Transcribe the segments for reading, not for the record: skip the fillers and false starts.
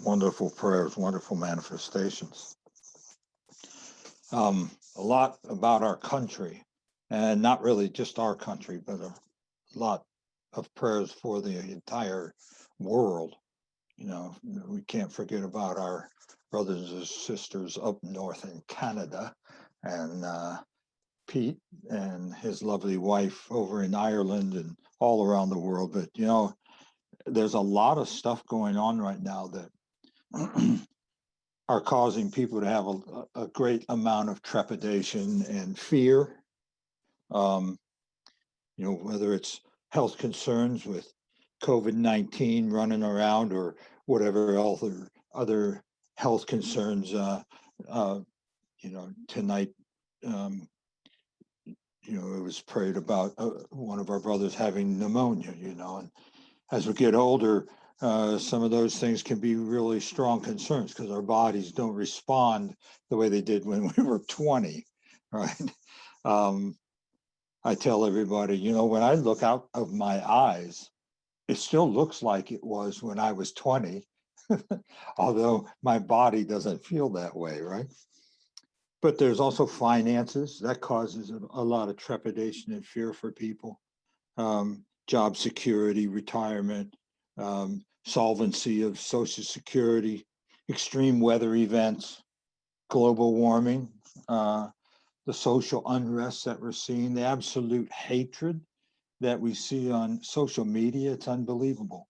Wonderful prayers, wonderful manifestations. A lot about our country, and not really just our country, but a lot of prayers for the entire world. You know, we can't forget about our brothers and sisters up north in Canada, and Pete and his lovely wife over in Ireland and all around the world. But, you know, there's a lot of stuff going on right now that are causing people to have a great amount of trepidation and fear. You know, whether it's health concerns with COVID-19 running around or whatever else, or other health concerns. You know, tonight, you know, it was prayed about one of our brothers having pneumonia, you know, and as we get older, some of those things can be really strong concerns because our bodies don't respond the way they did when we were 20, right? I tell everybody, you know, when I look out of my eyes, it still looks like it was when I was 20, although my body doesn't feel that way, right? But there's also finances that causes a lot of trepidation and fear for people. Job security, retirement, solvency of Social Security, extreme weather events, global warming, the social unrest that we're seeing, the absolute hatred that we see on social media. It's unbelievable.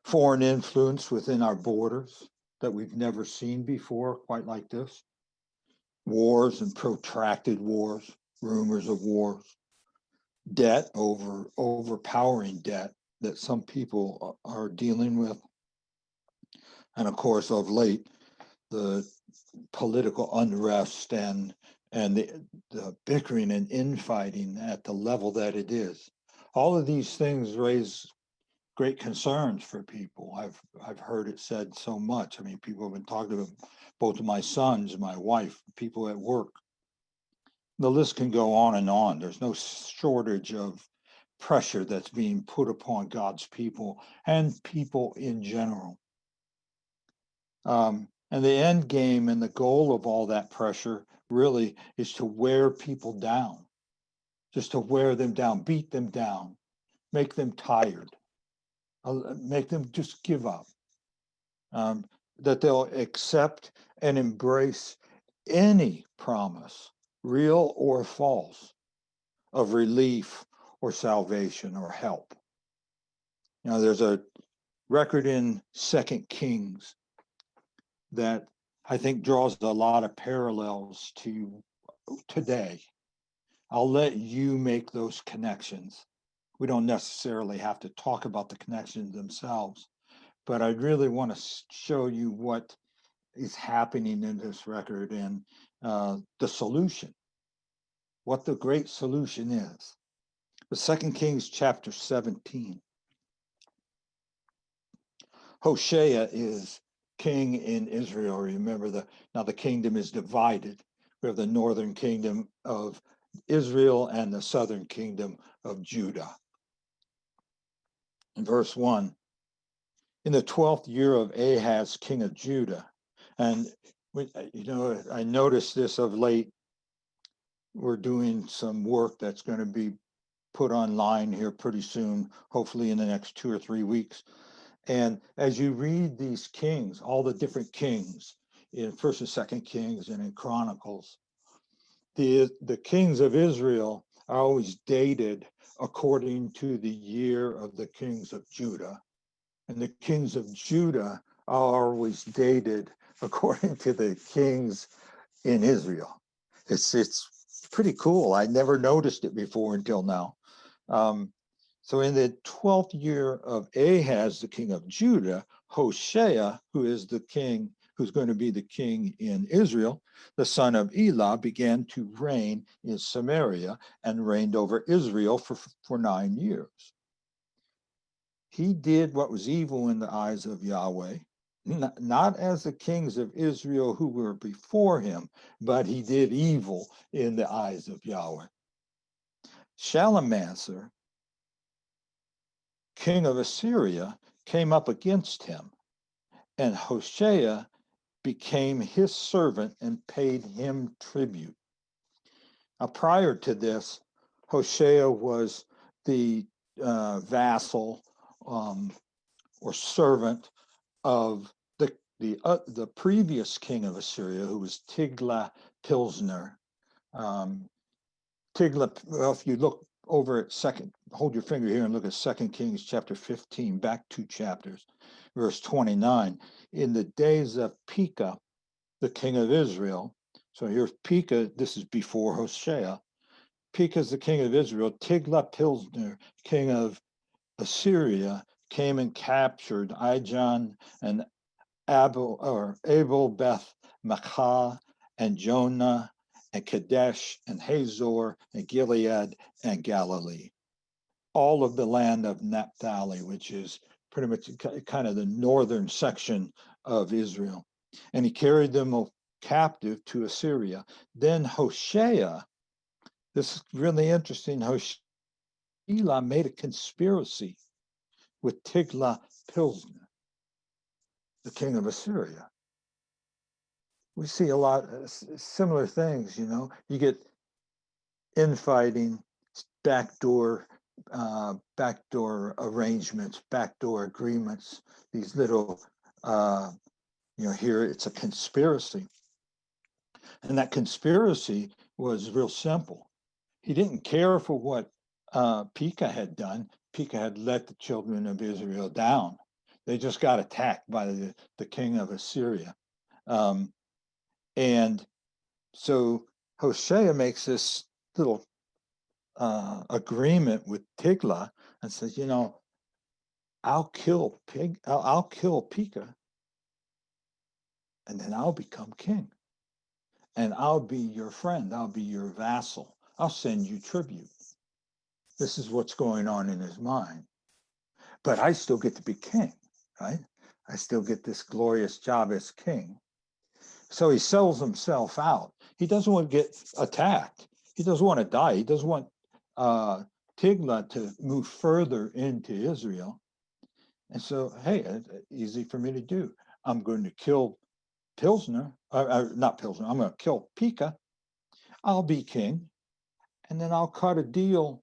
Foreign influence within our borders that we've never seen before, quite like this. Wars and protracted wars, rumors of wars. Debt, overpowering debt that some people are dealing with. And of course, of late, the political unrest and the bickering and infighting at the level that it is. All of these things raise great concerns for people. I've heard it said so much. I mean, people have been talking to both of my sons, my wife, people at work. The list can go on and on. There's no shortage of pressure that's being put upon God's people and people in general. And the end game and the goal of all that pressure really is to wear people down, just to wear them down, beat them down, make them tired, make them just give up, that they'll accept and embrace any promise, real or false, of relief or salvation or help. You know, there's a record in 2 Kings that I think draws a lot of parallels to today. I'll let you make those connections. We don't necessarily have to talk about the connections themselves, but I really want to show you what is happening in this record and the solution, what the great solution is. The 2 Kings chapter 17. Hoshea is king in Israel. Remember, now the kingdom is divided. We have the northern kingdom of Israel and the southern kingdom of Judah. In verse 1, in the 12th year of Ahaz, king of Judah, and you know, I noticed this of late. We're doing some work that's going to be put online here pretty soon, hopefully in the next 2 or 3 weeks. And as you read these kings, all the different kings in 1st and 2nd Kings and in Chronicles, the kings of Israel are always dated according to the year of the kings of Judah. And the kings of Judah are always dated according to the kings in Israel. It's pretty cool. I never noticed it before until now. So in the 12th year of Ahaz, the king of Judah, Hoshea, who is the king, who's going to be the king in Israel, the son of Elah, began to reign in Samaria and reigned over Israel for 9 years. He did what was evil in the eyes of Yahweh, not as the kings of Israel who were before him, but he did evil in the eyes of Yahweh. Shalmaneser, king of Assyria, came up against him, and Hoshea became his servant and paid him tribute. Now, prior to this, Hoshea was the vassal or servant of the previous king of Assyria, who was Tiglath-Pilesner. Well, if you look over at hold your finger here and look at 2 Kings chapter 15, back 2 chapters, verse 29. In the days of Pekah, the king of Israel. So here's Pekah, this is before Hoshea. Pekah is the king of Israel. Tiglath-Pilesner, king of Assyria, came and captured Ijon and Abel Beth Maachah and Jonah and Kadesh and Hazor and Gilead and Galilee. All of the land of Naphtali, which is pretty much kind of the northern section of Israel. And he carried them captive to Assyria. Then Hoshea, this is really interesting, Hoshea made a conspiracy with Tiglath-Pilesner, the king of Assyria. We see a lot of similar things, you know. You get infighting, backdoor arrangements, backdoor agreements, these little, here it's a conspiracy. And that conspiracy was real simple. He didn't care for what Pekah had done. Pekah had let the children of Israel down. They just got attacked by the king of Assyria. And so Hoshea makes this little agreement with Tiglath and says, I'll kill Pekah, and then I'll become king. And I'll be your friend. I'll be your vassal. I'll send you tribute. This is what's going on in his mind. But I still get to be king, right? I still get this glorious job as king. So he sells himself out. He doesn't want to get attacked. He doesn't want to die. He doesn't want Tiglath to move further into Israel. And so, hey, it's easy for me to do. I'm going to kill not Pilsner, I'm going to kill Pekah. I'll be king. And then I'll cut a deal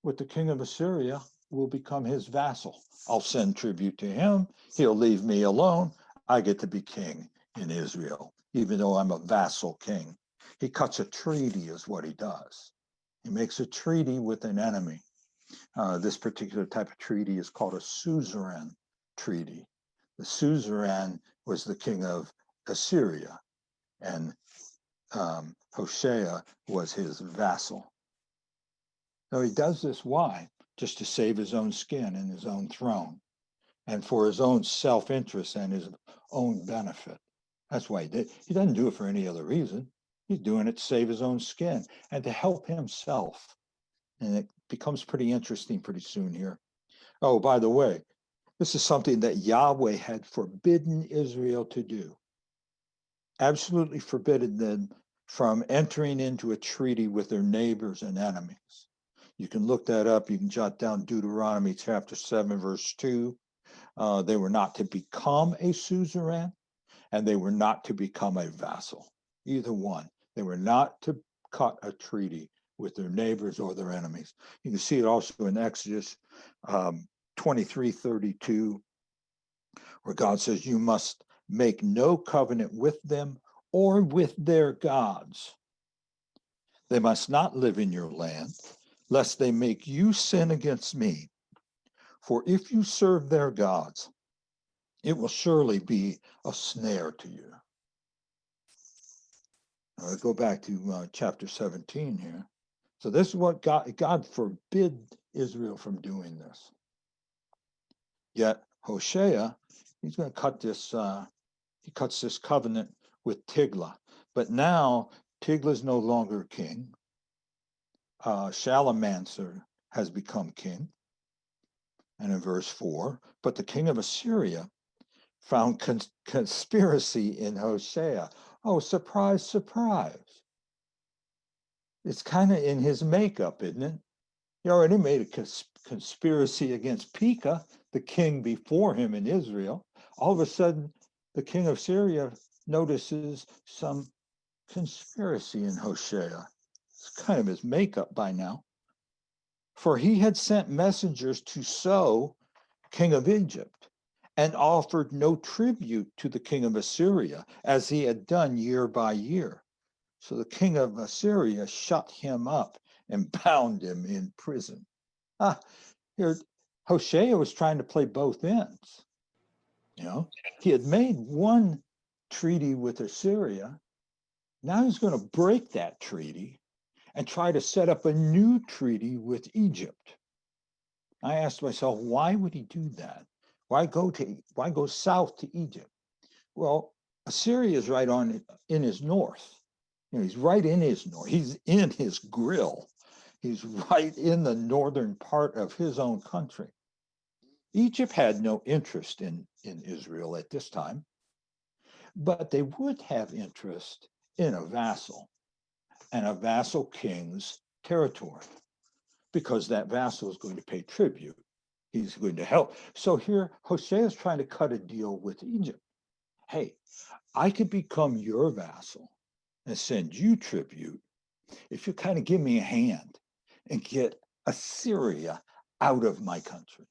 with the king of Assyria, will become his vassal. I'll send tribute to him. He'll leave me alone. I get to be king in Israel, even though I'm a vassal king. He cuts a treaty is what he does. He makes a treaty with an enemy. This particular type of treaty is called a Suzerain Treaty. The Suzerain was the king of Assyria, and Hoshea was his vassal. Now he does this, why? Just to save his own skin and his own throne, and for his own self-interest and his own benefit. That's why he did. He doesn't do it for any other reason. He's doing it to save his own skin and to help himself. And it becomes pretty interesting pretty soon here. Oh, by the way, this is something that Yahweh had forbidden Israel to do. Absolutely forbidden them from entering into a treaty with their neighbors and enemies. You can look that up. You can jot down Deuteronomy chapter 7, verse 2. They were not to become a suzerain, and they were not to become a vassal. Either one. They were not to cut a treaty with their neighbors or their enemies. You can see it also in Exodus 23:32, where God says, you must make no covenant with them or with their gods. They must not live in your land, lest they make you sin against me. For if you serve their gods, it will surely be a snare to you. Now, let's go back to chapter 17 here. So this is what God forbid Israel from doing this. Yet Hoshea, he's going to cut this, he cuts this covenant with Tiglath. But now Tiglath is no longer king. Shalmaneser has become king. And in verse 4, but the king of Assyria found conspiracy in Hoshea. Oh, surprise, surprise. It's kind of in his makeup, isn't it? He already made a conspiracy against Pekah. the king before him in Israel, all of a sudden, the king of Syria notices some conspiracy in Hoshea. It's kind of his makeup by now. For he had sent messengers to So, king of Egypt, and offered no tribute to the king of Assyria, as he had done year by year. So the king of Assyria shut him up and bound him in prison. Here, Hoshea was trying to play both ends. He had made one treaty with Assyria. Now he's going to break that treaty and try to set up a new treaty with Egypt. I asked myself, why would he do that? Why go south to Egypt? Well, Assyria is right on in his north. He's right in his north. He's in his grill. He's right in the northern part of his own country. Egypt had no interest in Israel at this time, but they would have interest in a vassal and a vassal king's territory, because that vassal is going to pay tribute. He's going to help. So here, Hoshea is trying to cut a deal with Egypt. Hey, I could become your vassal and send you tribute if you kind of give me a hand and get Assyria out of my country,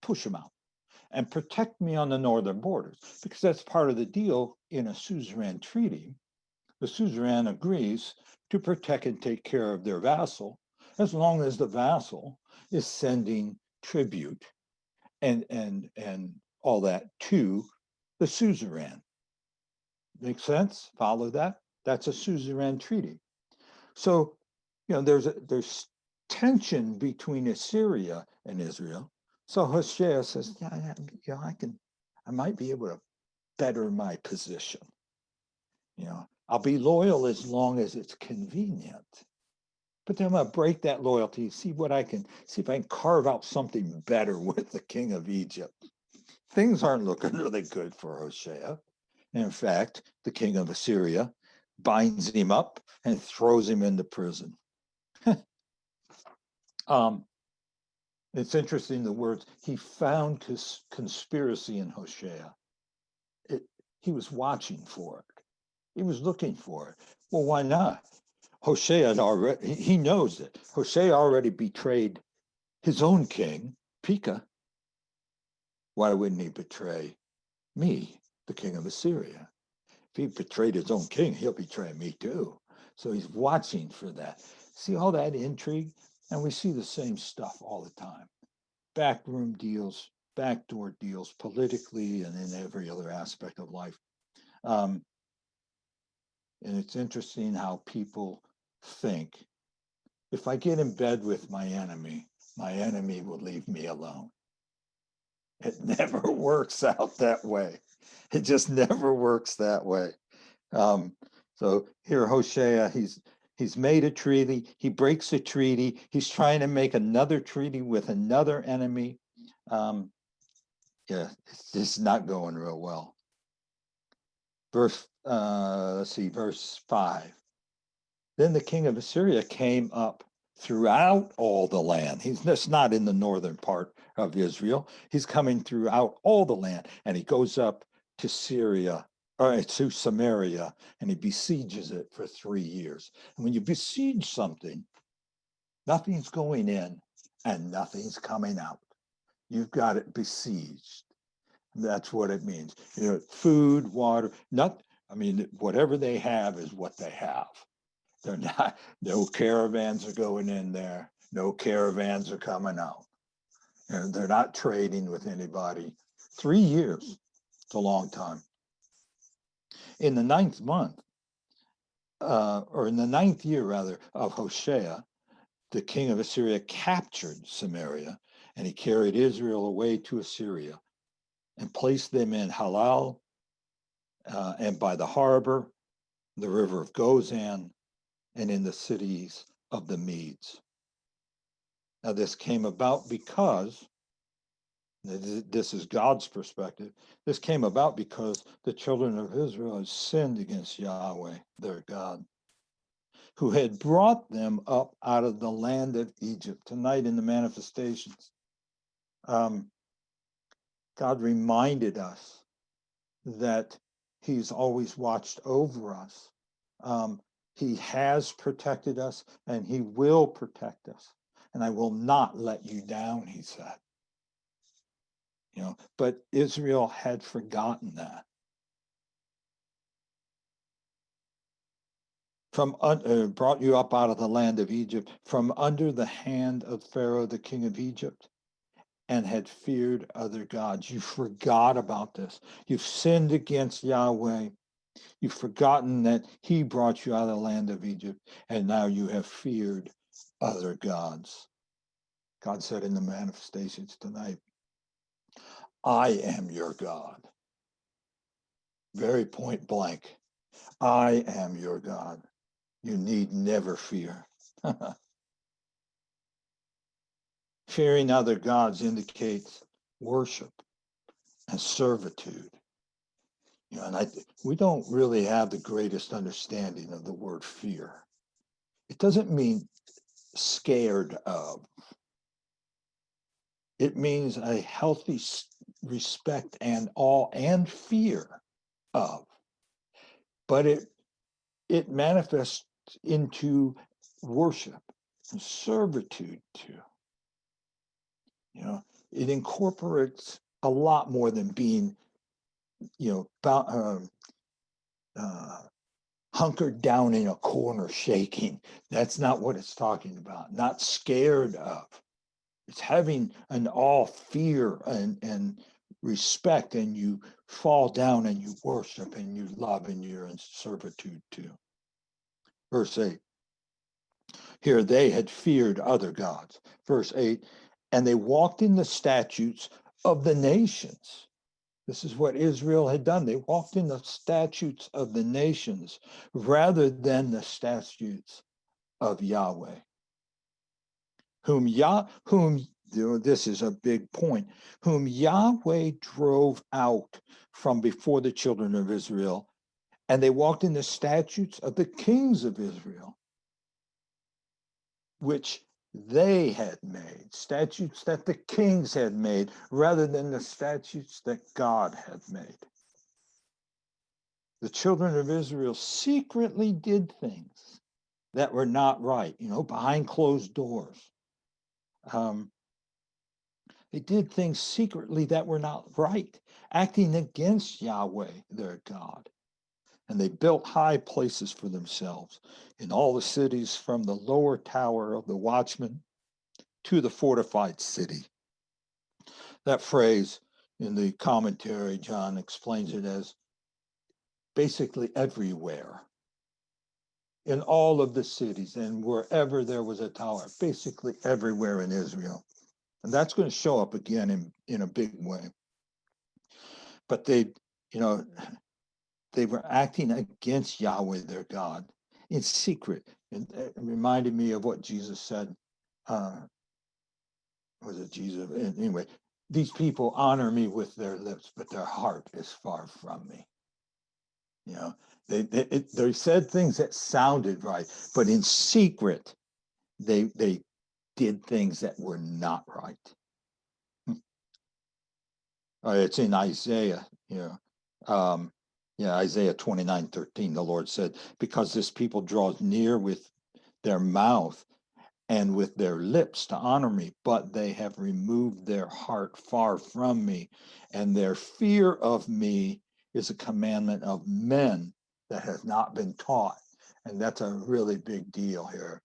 push them out, and protect me on the northern borders, because that's part of the deal in a suzerain treaty. The suzerain agrees to protect and take care of their vassal as long as the vassal is sending tribute and all that to the suzerain. Make sense? Follow that? That's a suzerain treaty. So, there's tension between Assyria and Israel. So Hoshea says, I might be able to better my position. I'll be loyal as long as it's convenient. But then I'm going to break that loyalty, see if I can carve out something better with the king of Egypt. Things aren't looking really good for Hoshea. In fact, the king of Assyria binds him up and throws him into prison. It's interesting, the words, he found his conspiracy in Hoshea. He was watching for it. He was looking for it. Well, why not? Hoshea he knows it. Hoshea already betrayed his own king, Pekah. Why wouldn't he betray me, the king of Assyria? If he betrayed his own king, he'll betray me too. So he's watching for that. See all that intrigue? And we see the same stuff all the time. Backroom deals, backdoor deals, politically and in every other aspect of life. And it's interesting how people think, if I get in bed with my enemy will leave me alone. It never works out that way. It just never works that way. So here, Hoshea, he's made a treaty. He breaks a treaty. He's trying to make another treaty with another enemy. It's just not going real well. Verse 5. Then the king of Assyria came up throughout all the land. He's just not in the northern part of Israel. He's coming throughout all the land, and he goes up to Syria, or to Samaria, and he besieges it for 3 years. And when you besiege something, nothing's going in and nothing's coming out. You've got it besieged. That's what it means. Food, water, whatever they have is what they have. They're not, no caravans are going in there. No caravans are coming out. And they're not trading with anybody. 3 years, it's a long time. In the ninth month, or in the ninth year rather, of Hoshea, the king of Assyria captured Samaria, and he carried Israel away to Assyria and placed them in Halal and by the harbor, the river of Gozan, and in the cities of the Medes. Now, this came about because, this is God's perspective, this came about because the children of Israel had sinned against Yahweh, their God, who had brought them up out of the land of Egypt. Tonight in the manifestations, God reminded us that he's always watched over us. He has protected us and he will protect us. And I will not let you down, he said. But Israel had forgotten that. Brought you up out of the land of Egypt, from under the hand of Pharaoh, the king of Egypt, and had feared other gods. You forgot about this. You've sinned against Yahweh. You've forgotten that he brought you out of the land of Egypt, and now you have feared other gods. God said in the manifestations tonight, I am your God. Very point blank. I am your God. You need never fear. Fearing other gods indicates worship and servitude. And we don't really have the greatest understanding of the word fear. It doesn't mean scared of. It means a healthy respect and awe and fear of. But it manifests into worship and servitude too. It incorporates a lot more than being, hunkered down in a corner shaking. That's not what it's talking about. Not scared of. It's having an awe, fear, and respect, and you fall down and you worship and you love and you're in servitude too. Verse 8. Here they had feared other gods. Verse 8. And they walked in the statutes of the nations. This is what Israel had done. They walked in the statutes of the nations rather than the statutes of Yahweh. Whom this is a big point, whom Yahweh drove out from before the children of Israel, and they walked in the statutes of the kings of Israel, which they had made, statutes that the kings had made, rather than the statutes that God had made. The children of Israel secretly did things that were not right, behind closed doors. They did things secretly that were not right, acting against Yahweh, their God. And they built high places for themselves in all the cities, from the lower tower of the watchman to the fortified city. That phrase in the commentary, John explains it as basically everywhere. In all of the cities and wherever there was a tower, basically everywhere in Israel. And that's going to show up again in a big way. But they were acting against Yahweh, their God, in secret. And it reminded me of what Jesus said. Was it Jesus? Anyway, these people honor me with their lips, but their heart is far from me. They said things that sounded right, but in secret, they did things that were not right. It's in Isaiah, Isaiah 29:13. The Lord said, because this people draws near with their mouth and with their lips to honor me, but they have removed their heart far from me, and their fear of me is a commandment of men that has not been taught. And that's a really big deal here.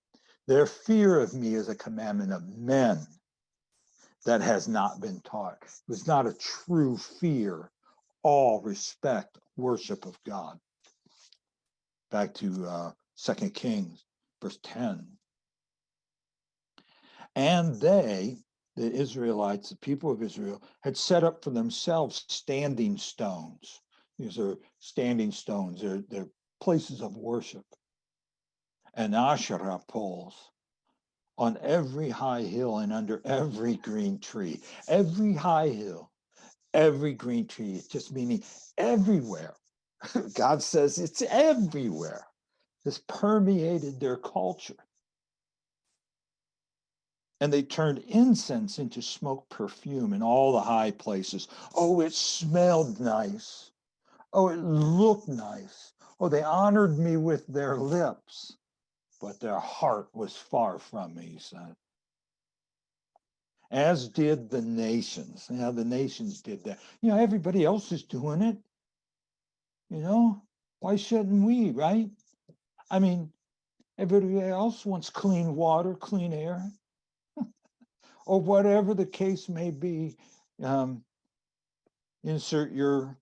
Their fear of me is a commandment of men that has not been taught. It was not a true fear, awe, respect, worship of God. Back to 2 Kings, verse 10. And they, the Israelites, the people of Israel, had set up for themselves standing stones. These are standing stones. They're places of worship. And Asherah poles on every high hill and under every green tree. Every high hill, every green tree. It's just meaning everywhere. God says it's everywhere. This permeated their culture. And they turned incense into smoke perfume in all the high places. Oh, it smelled nice. Oh, it looked nice. Oh, they honored me with their lips, but their heart was far from me, he said. As did the nations. Now, the nations did that. Everybody else is doing it. Why shouldn't we, right? I mean, everybody else wants clean water, clean air, or whatever the case may be. Insert your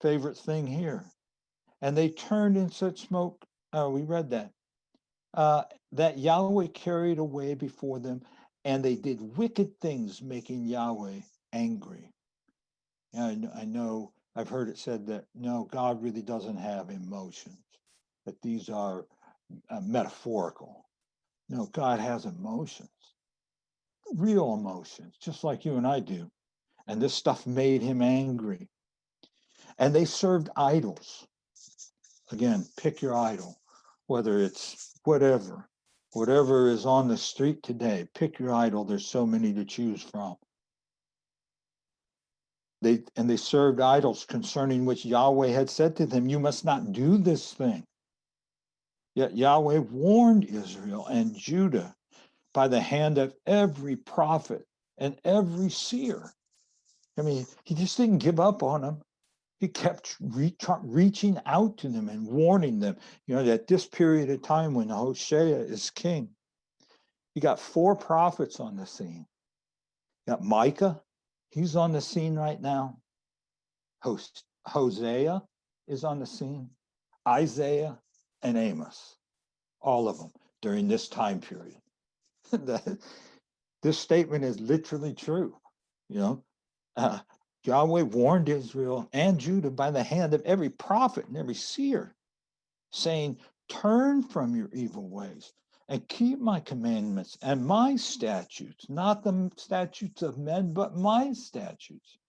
favorite thing here. And they turned in such smoke. We read that. That Yahweh carried away before them, and they did wicked things, making Yahweh angry. And I know I've heard it said that no, God really doesn't have emotions, that these are metaphorical. No, God has emotions, real emotions, just like you and I do. And this stuff made him angry. And they served idols. Again, pick your idol, whether it's whatever is on the street today. Pick your idol. There's so many to choose from. They served idols concerning which Yahweh had said to them, you must not do this thing. Yet Yahweh warned Israel and Judah by the hand of every prophet and every seer. I mean, he just didn't give up on them. He kept reaching out to them and warning them, that this period of time when Hoshea is king, you got 4 prophets on the scene. You got Micah, he's on the scene right now. Hosea is on the scene. Isaiah and Amos, all of them during this time period. This statement is literally true. Yahweh warned Israel and Judah by the hand of every prophet and every seer, saying, turn from your evil ways and keep my commandments and my statutes, not the statutes of men, but my statutes,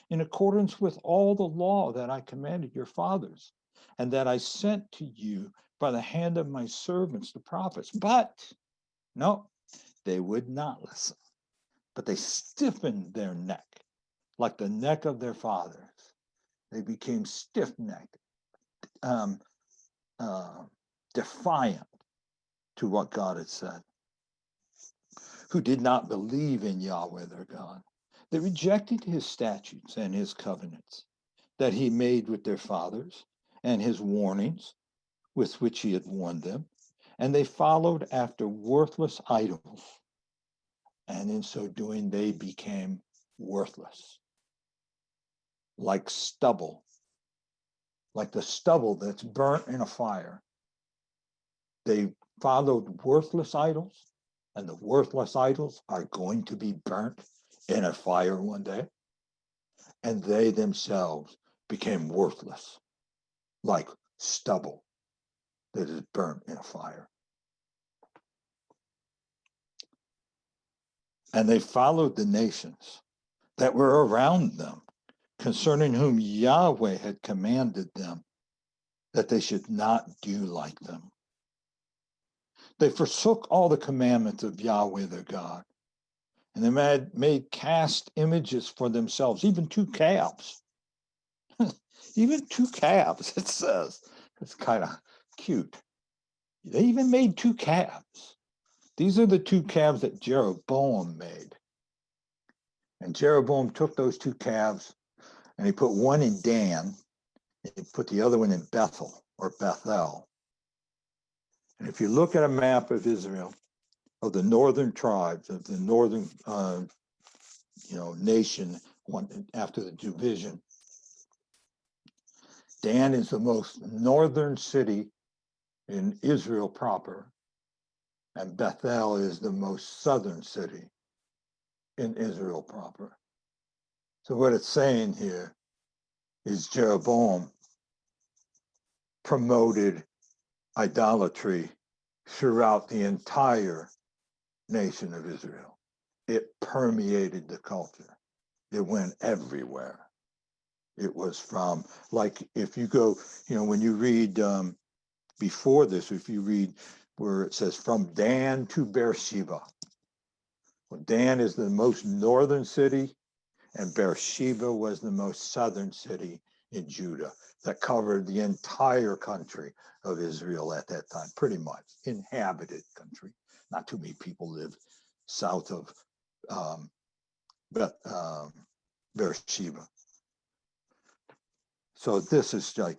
in accordance with all the law that I commanded your fathers, and that I sent to you by the hand of my servants, the prophets. But no, they would not listen, but they stiffened their neck like the neck of their fathers. They became stiff-necked, defiant to what God had said, who did not believe in Yahweh their God. They rejected his statutes and his covenants that he made with their fathers and his warnings with which he had warned them, and they followed after worthless idols. And in so doing, they became worthless, like stubble, like the stubble that's burnt in a fire. They followed worthless idols, and the worthless idols are going to be burnt in a fire one day. And they themselves became worthless, like stubble that is burnt in a fire. And they followed the nations that were around them, concerning whom Yahweh had commanded them that they should not do like them. They forsook all the commandments of Yahweh their God, and they made cast images for themselves, even 2 calves. Even 2 calves, it says. It's kind of cute. They even made 2 calves. These are the 2 calves that Jeroboam made. And Jeroboam took those 2 calves and he put one in Dan, and he put the other one in Bethel or Bethel. And if you look at a map of Israel, of the northern tribes, of the northern nation after the division, Dan is the most northern city in Israel proper, and Bethel is the most southern city in Israel proper. So what it's saying here is Jeroboam promoted idolatry throughout the entire nation of Israel. It permeated the culture. It went everywhere. It was from, like, if you go, when you read before this, if you read where it says from Dan to Beersheba, Dan is the most northern city, and Beersheba was the most southern city in Judah that covered the entire country of Israel at that time, pretty much inhabited country. Not too many people lived south of Beersheba. So this is like,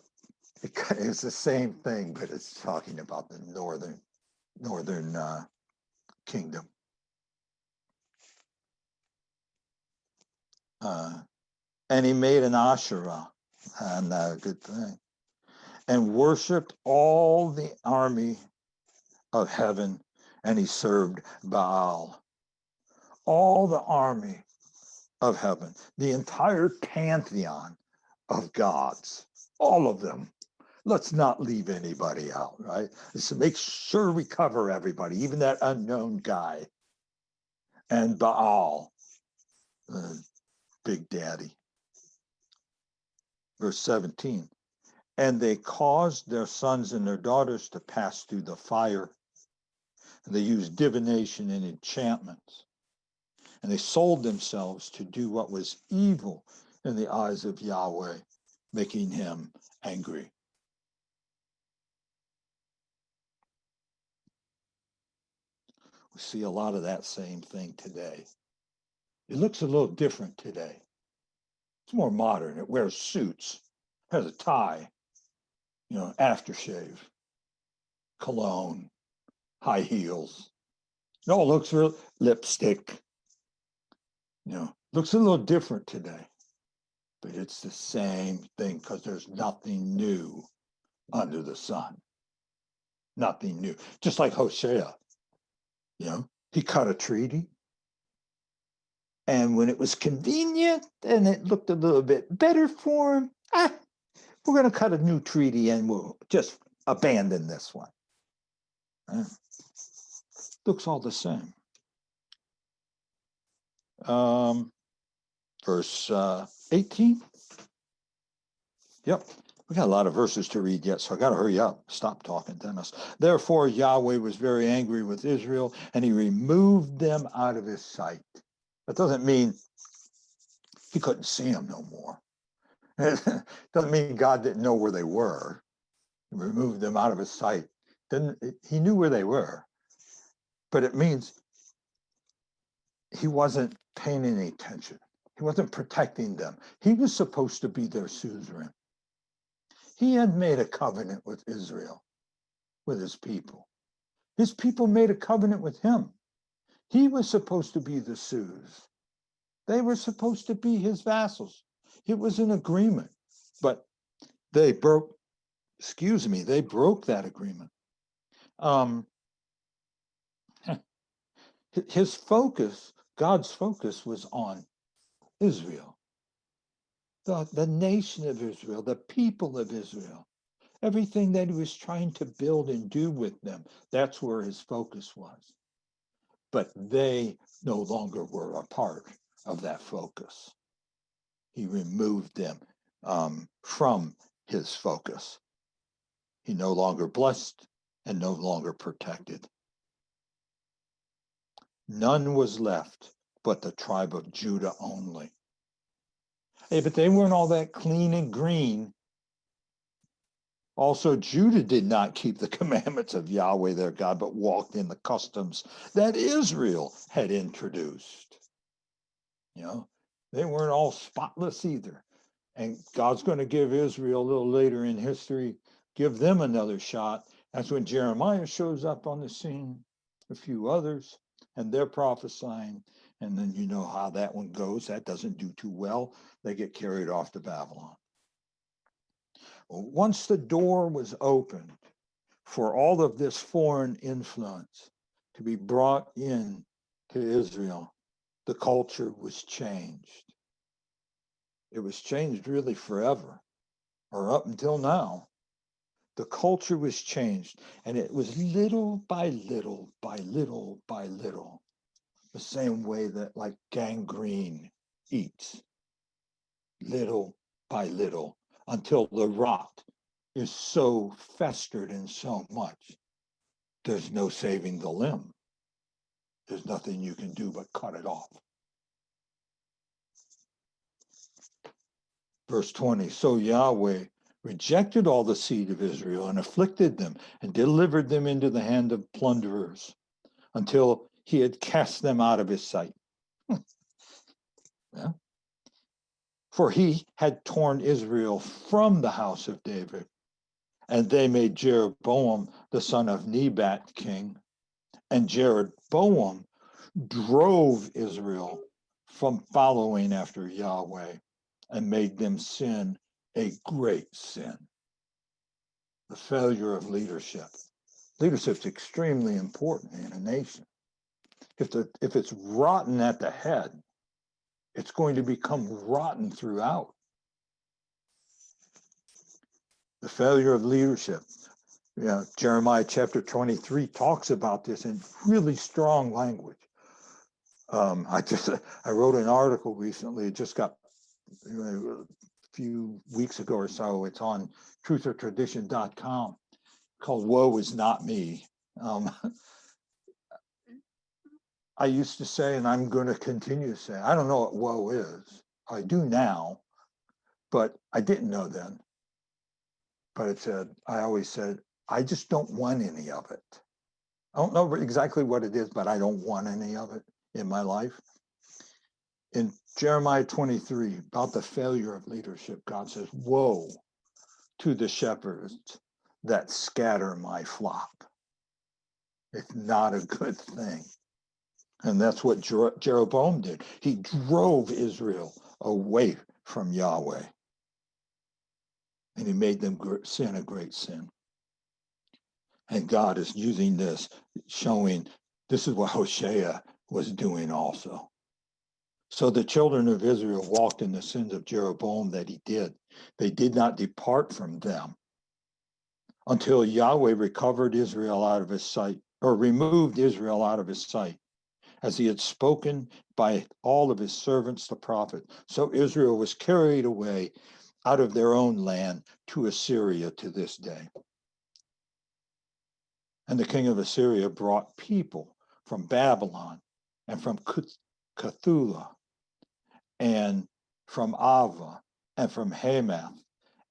it's the same thing, but it's talking about the northern kingdom. And he made an Asherah, and a good thing, and worshipped all the army of heaven, and he served Baal. All the army of heaven, the entire pantheon of gods, all of them. Let's not leave anybody out, right? So make sure we cover everybody, even that unknown guy. And Baal, the big daddy. Verse 17. And they caused their sons and their daughters to pass through the fire. And they used divination and enchantments. And they sold themselves to do what was evil in the eyes of Yahweh, making him angry. We see a lot of that same thing today. It looks a little different today. It's more modern. It wears suits, has a tie, aftershave, cologne, high heels. It all looks real, lipstick. Looks a little different today. But it's the same thing because there's nothing new under the sun. Nothing new. Just like Hoshea, he cut a treaty. And when it was convenient and it looked a little bit better for him, we're going to cut a new treaty and we'll just abandon this one. Looks all the same. Verse 18. Yep. We got a lot of verses to read yet, so I got to hurry up. Stop talking, Dennis. Therefore, Yahweh was very angry with Israel, and he removed them out of his sight. That doesn't mean he couldn't see them no more. It doesn't mean God didn't know where they were. He removed them out of his sight. He knew where they were, but it means he wasn't paying any attention. He wasn't protecting them. He was supposed to be their suzerain. He had made a covenant with Israel, with his people. His people made a covenant with him. He was supposed to be the suz. They were supposed to be his vassals. It was an agreement, but they broke that agreement. His focus, God's focus, was on Israel, the nation of Israel, the people of Israel. Everything that he was trying to build and do with them, that's where his focus was. But they no longer were a part of that focus. He removed them from his focus. He no longer blessed and no longer protected. None was left but the tribe of Judah only. Hey, but they weren't all that clean and green. Also, Judah did not keep the commandments of Yahweh their God, but walked in the customs that Israel had introduced. They weren't all spotless either. And God's going to give Israel a little later in history, give them another shot. That's when Jeremiah shows up on the scene, a few others, and they're prophesying. And then you know how that one goes. That doesn't do too well. They get carried off to Babylon. Once the door was opened for all of this foreign influence to be brought in to Israel, the culture was changed. It was changed really forever, or up until now. The culture was changed, and it was little by little, by little, by little, the same way that like gangrene eats, little by little, until the rot is so festered in so much, there's no saving the limb. there's nothing you can do but cut it off. Verse 20, so Yahweh rejected all the seed of Israel and afflicted them and delivered them into the hand of plunderers until he had cast them out of his sight. Yeah. For he had torn Israel from the house of David, and they made Jeroboam the son of Nebat king, and Jeroboam drove Israel from following after Yahweh and made them sin a great sin. The failure of leadership. Leadership is extremely important in a nation. If it's rotten at the head, it's going to become rotten throughout. The failure of leadership. Yeah, Jeremiah chapter 23 talks about this in really strong language. I wrote an article recently. It just got a few weeks ago or so. It's on truthertradition.com called "Woe Is Not Me." I used to say, and I'm going to continue to say, I don't know what woe is. I do now, but I didn't know then. But I always said, I just don't want any of it. I don't know exactly what it is, but I don't want any of it in my life. In Jeremiah 23, about the failure of leadership, God says, woe to the shepherds that scatter my flock. It's not a good thing. And that's what Jeroboam did. He drove Israel away from Yahweh. And he made them sin a great sin. And God is using this, showing this is what Hoshea was doing also. So the children of Israel walked in the sins of Jeroboam that he did. They did not depart from them until Yahweh recovered Israel out of his sight, or removed Israel out of his sight, as he had spoken by all of his servants, the prophet. So Israel was carried away out of their own land to Assyria to this day. And the king of Assyria brought people from Babylon and from Cthulhu and from Ava and from Hamath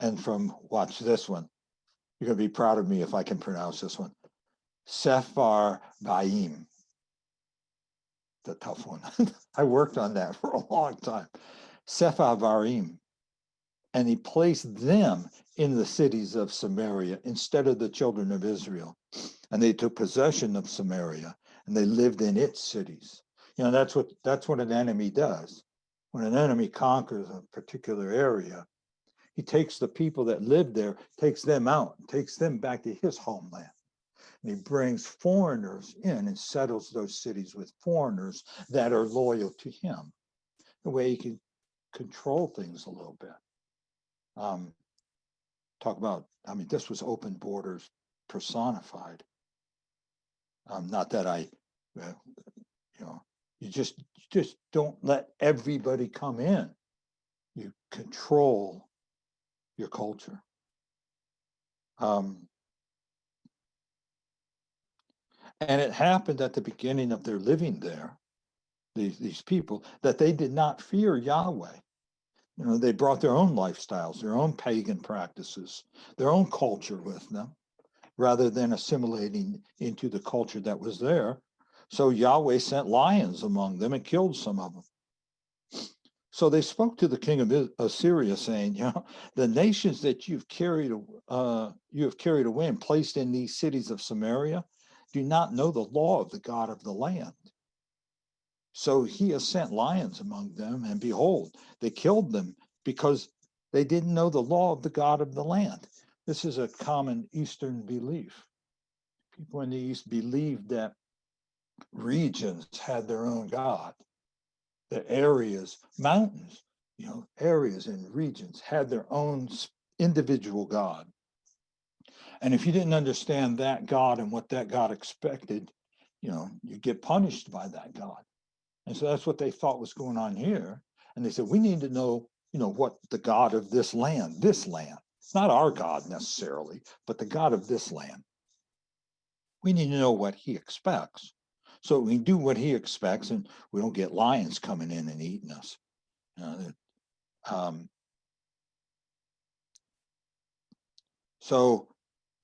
and from, watch this one. You're going to be proud of me if I can pronounce this one. Sepharvaim. The tough one. I worked on that for a long time. Sepharvaim. And he placed them in the cities of Samaria instead of the children of Israel. And they took possession of Samaria and they lived in its cities. You know, that's what an enemy does. When an enemy conquers a particular area, he takes the people that live there, takes them out, takes them back to his homeland. And he brings foreigners in and settles those cities with foreigners that are loyal to him. The way he can control things a little bit. Talk about, this was open borders personified. Not that you just don't let everybody come in. You control your culture. And it happened at the beginning of their living there, these people, that they did not fear Yahweh. You know, they brought their own lifestyles, their own pagan practices, their own culture with them, rather than assimilating into the culture that was there. So Yahweh sent lions among them and killed some of them. So they spoke to the king of Assyria, saying, the nations that you have carried away and placed in these cities of Samaria do not know the law of the God of the land. So he has sent lions among them, and behold, they killed them because they didn't know the law of the God of the land. This is a common Eastern belief. People in the East believed that regions had their own God. The areas, mountains, areas and regions had their own individual God. And if you didn't understand that God and what that God expected, you get punished by that God. And so that's what they thought was going on here. And they said, we need to know, what the God of this land, it's not our God necessarily, but the God of this land. We need to know what he expects. so we do what he expects, and we don't get lions coming in and eating us. So,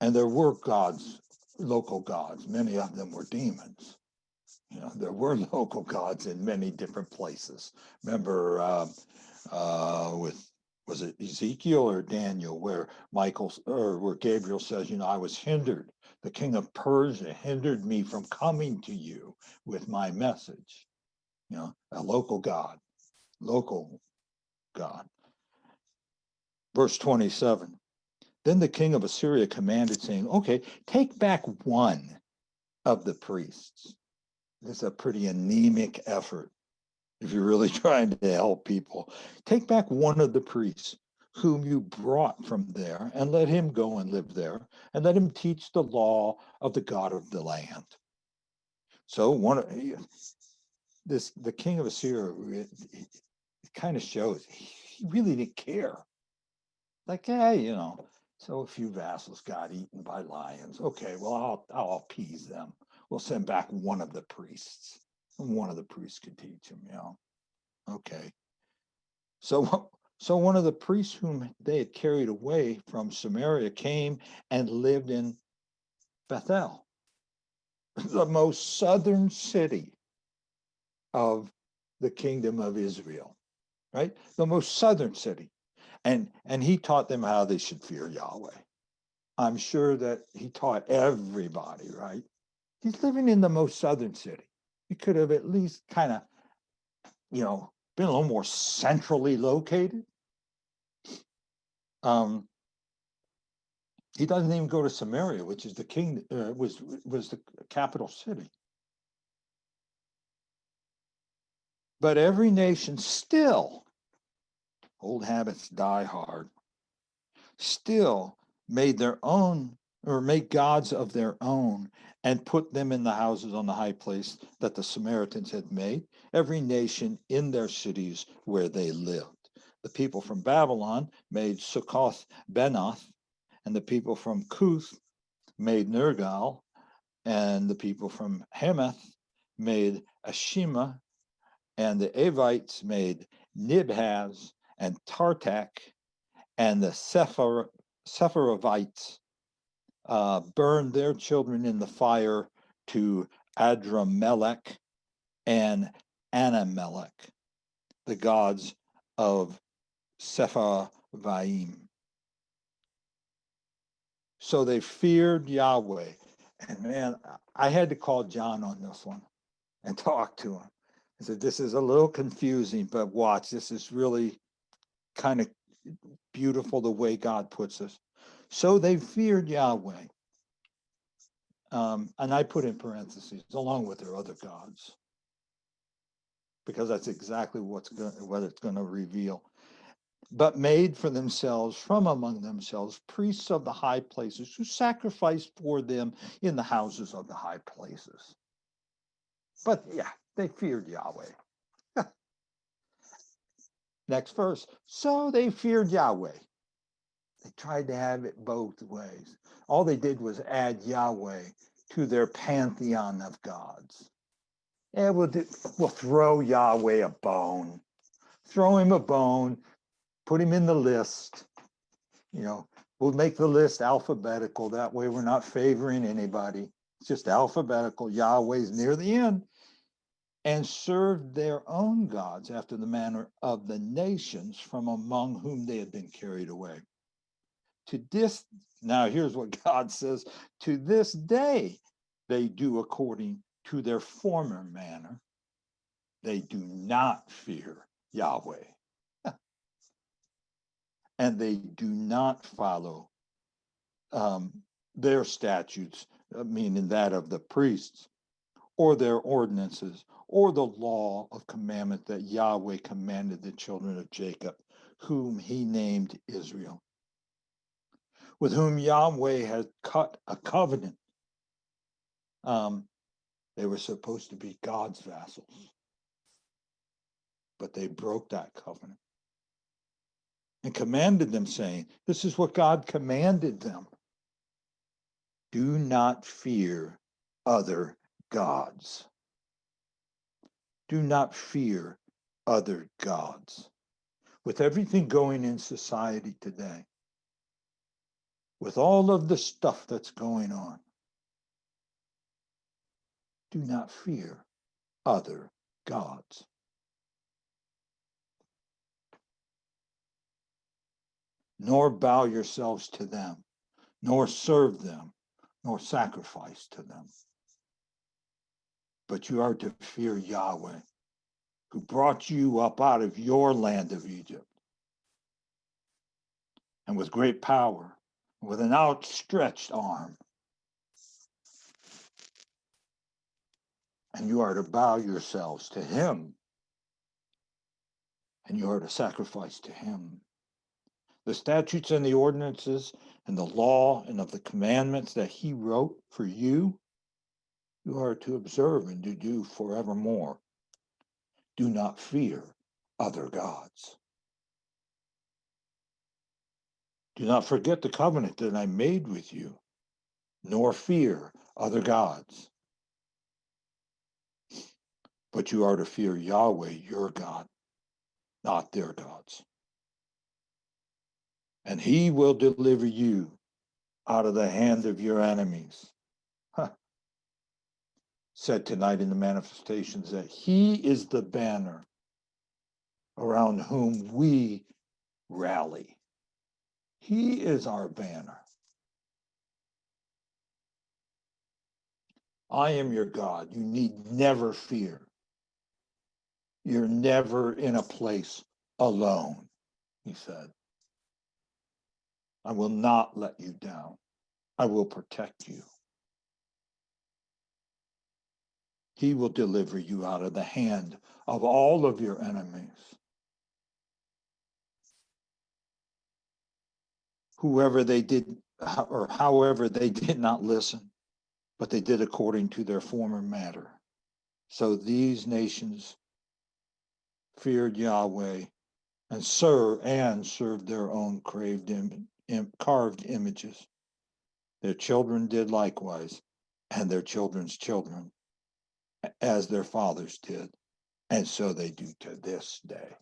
and there were gods, local gods. Many of them were demons. There were local gods in many different places. Remember, was it Ezekiel or Daniel, where where Gabriel says, I was hindered. The king of Persia hindered me from coming to you with my message. A local God. Verse 27. Then the king of Assyria commanded, saying, okay, take back one of the priests. This is a pretty anemic effort if you're really trying to help people. Take back one of the priests whom you brought from there, and let him go and live there, and let him teach the law of the God of the land. So the king of Assyria, it kind of shows he really didn't care. Like, hey, so a few vassals got eaten by lions. Okay, well, I'll appease them. We'll send back one of the priests, and one of the priests could teach him. Okay. So one of the priests whom they had carried away from Samaria came and lived in Bethel, the most southern city of the kingdom of Israel, right? The most southern city. And he taught them how they should fear Yahweh. I'm sure that he taught everybody, right? He's living in the most southern city. He could have at least kind of, been a little more centrally located. He doesn't even go to Samaria, which is was the capital city. But every nation still, old habits die hard, still made their own, or made gods of their own, and put them in the houses on the high place that the Samaritans had made, every nation in their cities where they lived. The people from Babylon made Succoth Benoth, and the people from Cuth made Nergal, and the people from Hamath made Ashima, and the Avites made Nibhaz and Tartak, and the Sepharvites burned their children in the fire to Adramelech and Anamelech, the gods of Sepharvaim. So they feared Yahweh. And man, I had to call John on this one and talk to him. I said, this is a little confusing, but watch, this is really kind of beautiful the way God puts us. So they feared Yahweh. And I put in parentheses, along with their other gods, because that's exactly what it's going to reveal. But made for themselves, from among themselves, priests of the high places who sacrificed for them in the houses of the high places. But yeah, they feared Yahweh. Next verse. So they feared Yahweh. They tried to have it both ways. All they did was add Yahweh to their pantheon of gods. Yeah, we'll throw Yahweh a bone. Throw him a bone. Put him in the list. We'll make the list alphabetical. That way we're not favoring anybody. It's just alphabetical. Yahweh's near the end. And served their own gods after the manner of the nations from among whom they had been carried away. Now here's what God says, to this day they do according to their former manner. They do not fear Yahweh. And they do not follow their statutes, meaning that of the priests, or their ordinances, or the law of commandment that Yahweh commanded the children of Jacob, whom he named Israel, with whom Yahweh had cut a covenant. They were supposed to be God's vassals, but they broke that covenant and commanded them, saying, this is what God commanded them. Do not fear other gods. Do not fear other gods. With everything going in society today, with all of the stuff that's going on, do not fear other gods. Nor bow yourselves to them, nor serve them, nor sacrifice to them. But you are to fear Yahweh, who brought you up out of your land of Egypt, and with great power, with an outstretched arm. And you are to bow yourselves to him, and you are to sacrifice to him. The statutes and the ordinances and the law and of the commandments that he wrote for you, you are to observe and to do forevermore. Do not fear other gods. Do not forget the covenant that I made with you, nor fear other gods. But you are to fear Yahweh, your God, not their gods. And he will deliver you out of the hand of your enemies. Said tonight in the manifestations that he is the banner around whom we rally. He is our banner. I am your God. You need never fear. You're never in a place alone, he said. I will not let you down. I will protect you. He will deliver you out of the hand of all of your enemies. Whoever they did, or however they did not listen, but they did according to their former matter. So these nations feared Yahweh and served their own carved images. Their children did likewise, and their children's children, as their fathers did, and so they do to this day.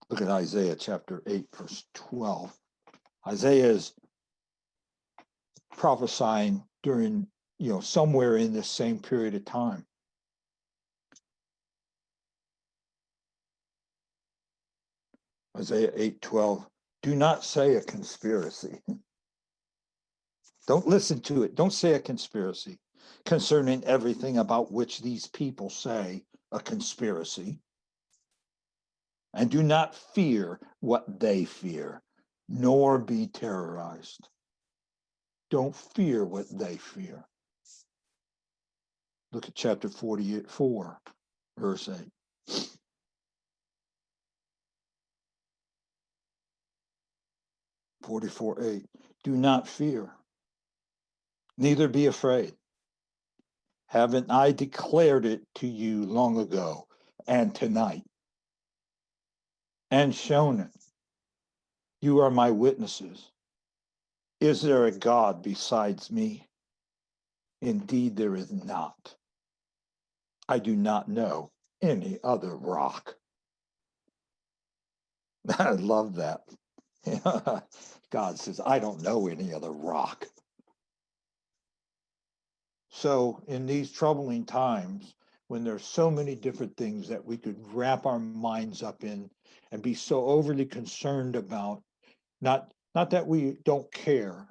Look at Isaiah chapter 8, verse 12. Isaiah is prophesying during, somewhere in this same period of time. Isaiah 8:12. Do not say a conspiracy. Don't listen to it. Don't say a conspiracy concerning everything about which these people say a conspiracy. And do not fear what they fear, nor be terrorized. Don't fear what they fear. Look at chapter 44, verse 8. Do not fear, neither be afraid. Haven't I declared it to you long ago and tonight, and shown it? You are my witnesses. Is there a God besides me? Indeed, there is not. I do not know any other rock. I love that. God says, I don't know any other rock. So in these troubling times, when there's so many different things that we could wrap our minds up in and be so overly concerned about, not that we don't care,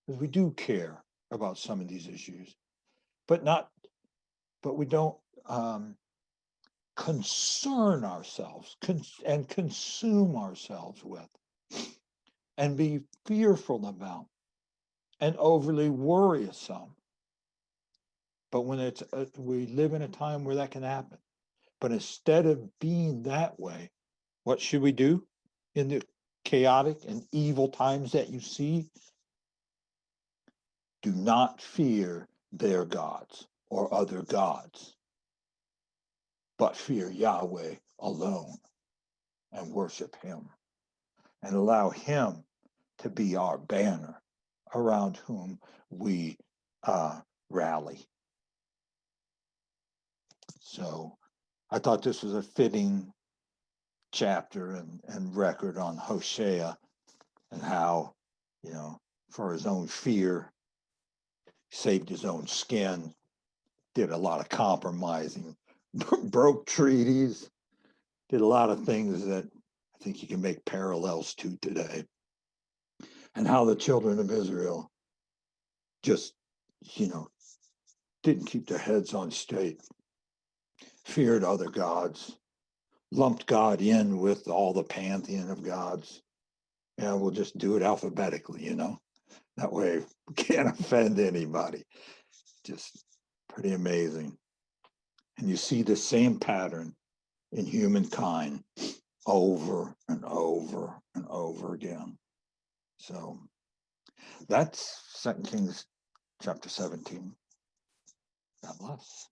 because we do care about some of these issues, but we don't concern ourselves and consume ourselves with and be fearful about and overly worrisome. But when we live in a time where that can happen. But instead of being that way, what should we do in the chaotic and evil times that you see? Do not fear their gods or other gods, but fear Yahweh alone and worship him and allow him to be our banner around whom we rally. So I thought this was a fitting chapter and record on Hoshea and how, for his own fear, saved his own skin, did a lot of compromising, broke treaties, did a lot of things that I think you can make parallels to today. And how the children of Israel just, didn't keep their heads on straight, feared other gods, lumped God in with all the pantheon of gods. Yeah, we'll just do it alphabetically, That way we can't offend anybody. Just pretty amazing. And you see the same pattern in humankind over and over and over again. So that's 2 Kings chapter 17. God bless.